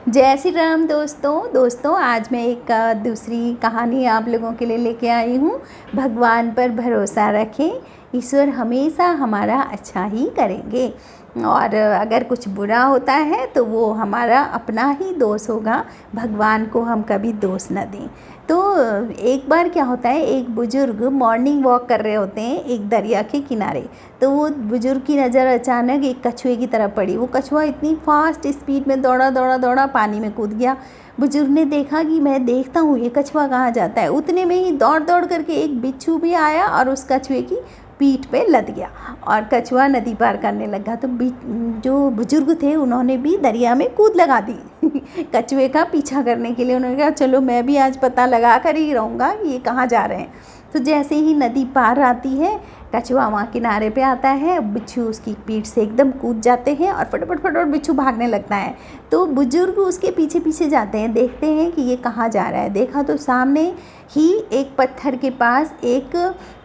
जय श्री राम दोस्तों आज मैं एक दूसरी कहानी आप लोगों के लिए लेके आई हूँ। भगवान पर भरोसा रखें, ईश्वर हमेशा हमारा अच्छा ही करेंगे और अगर कुछ बुरा होता है तो वो हमारा अपना ही दोष होगा, भगवान को हम कभी दोष न दें। तो एक बार क्या होता है, एक बुज़ुर्ग मॉर्निंग वॉक कर रहे होते हैं एक दरिया के किनारे। तो वो बुज़ुर्ग की नज़र अचानक एक कछुए की तरफ पड़ी। वो कछुआ इतनी फास्ट स्पीड में दौड़ा पानी में कूद गया। बुज़ुर्ग ने देखा कि मैं देखता हूँ ये कछुआ कहाँ जाता है। उतने में ही दौड़ करके एक बिच्छू भी आया और उस कछुए की पीठ पे लद गया और कछुआ नदी पार करने लगा। तो जो बुज़ुर्ग थे उन्होंने भी दरिया में कूद लगा दी कछुए का पीछा करने के लिए। उन्होंने कहा चलो मैं भी आज पता लगा कर ही रहूँगा ये कहाँ जा रहे हैं। तो जैसे ही नदी पार आती है कछुआ वहाँ किनारे पे आता है, बिच्छू उसकी पीठ से एकदम कूद जाते हैं और फटाफट बिच्छू भागने लगता है। तो बुज़ुर्ग उसके पीछे पीछे जाते हैं, देखते हैं कि ये कहाँ जा रहा है। देखा तो सामने ही एक पत्थर के पास एक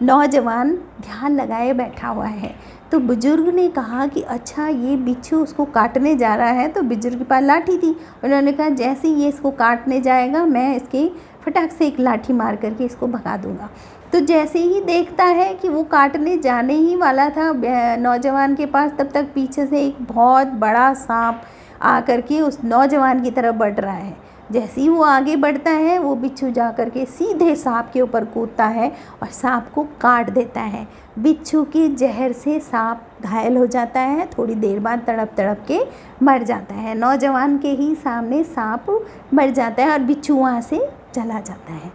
नौजवान ध्यान लगाए बैठा हुआ है। तो बुज़ुर्ग ने कहा कि अच्छा ये बिच्छू उसको काटने जा रहा है। तो बुज़ुर्ग के पास लाठी थी। उन्होंने कहा जैसे ही ये इसको काटने जाएगा मैं इसके फटाक से एक लाठी मार करके इसको भगा दूंगा। तो जैसे ही देखता है कि वो काटने जाने ही वाला था नौजवान के पास, तब तक पीछे से एक बहुत बड़ा सांप आकर के उस नौजवान की तरफ बढ़ रहा है। जैसे ही वो आगे बढ़ता है वो बिच्छू जा कर के सीधे सांप के ऊपर कूदता है और सांप को काट देता है। बिच्छू के जहर से सांप घायल हो जाता है, थोड़ी देर बाद तड़प के मर जाता है। नौजवान के ही सामने सांप मर जाता है और बिच्छू वहाँ से चला जाता है।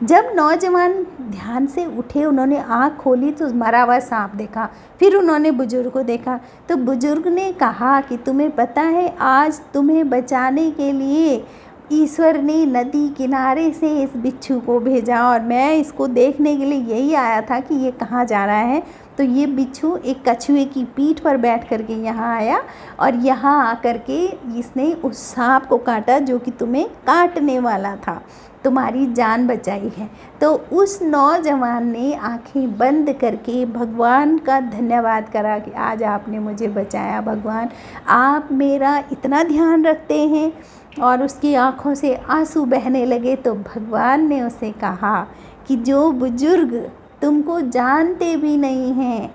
जब नौजवान ध्यान से उठे, उन्होंने आँख खोली तो मरा हुआ सांप देखा। फिर उन्होंने बुज़ुर्ग को देखा तो बुज़ुर्ग ने कहा कि तुम्हें पता है आज तुम्हें बचाने के लिए ईश्वर ने नदी किनारे से इस बिच्छू को भेजा और मैं इसको देखने के लिए यही आया था कि ये कहाँ जा रहा है। तो ये बिच्छू एक कछुए की पीठ पर बैठ करके यहाँ आया और यहाँ आकर के इसने उस सांप को काटा जो कि तुम्हें काटने वाला था, तुम्हारी जान बचाई है। तो उस नौजवान ने आंखें बंद करके भगवान का धन्यवाद करा कि आज आपने मुझे बचाया, भगवान आप मेरा इतना ध्यान रखते हैं। और उसकी आँखों से आंसू बहने लगे। तो भगवान ने उसे कहा कि जो बुज़ुर्ग तुमको जानते भी नहीं हैं,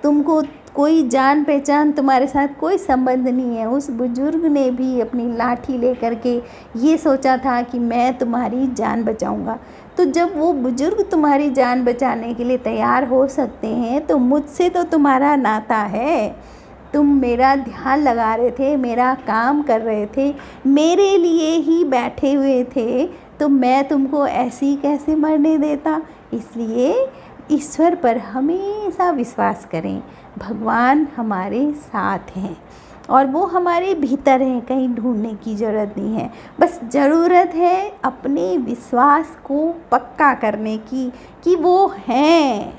तुमको कोई जान पहचान तुम्हारे साथ कोई संबंध नहीं है, उस बुज़ुर्ग ने भी अपनी लाठी लेकर के ये सोचा था कि मैं तुम्हारी जान बचाऊंगा। तो जब वो बुज़ुर्ग तुम्हारी जान बचाने के लिए तैयार हो सकते हैं तो मुझसे तो तुम्हारा नाता है। तुम मेरा ध्यान लगा रहे थे, मेरा काम कर रहे थे, मेरे लिए ही बैठे हुए थे, तो मैं तुमको ऐसी कैसे मरने देता। इसलिए ईश्वर पर हमेशा विश्वास करें, भगवान हमारे साथ हैं और वो हमारे भीतर हैं, कहीं ढूंढने की ज़रूरत नहीं है। बस ज़रूरत है अपने विश्वास को पक्का करने की कि वो हैं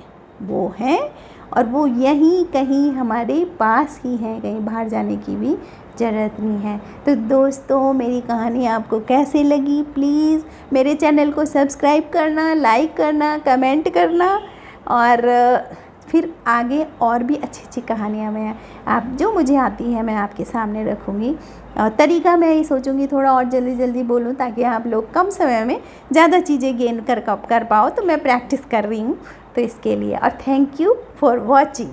और वो यहीं कहीं हमारे पास ही हैं, कहीं बाहर जाने की भी ज़रूरत नहीं है। तो दोस्तों मेरी कहानी आपको कैसे लगी, प्लीज़ मेरे चैनल को सब्सक्राइब करना, लाइक करना, कमेंट करना और फिर आगे और भी अच्छी कहानियाँ मैं आप जो मुझे आती है मैं आपके सामने रखूँगी। और तरीका मैं ही सोचूँगी थोड़ा और जल्दी बोलूँ ताकि आप लोग कम समय में ज़्यादा चीज़ें गेन कर पाओ। तो मैं प्रैक्टिस कर रही हूँ तो इसके लिए। और थैंक यू फॉर वॉचिंग।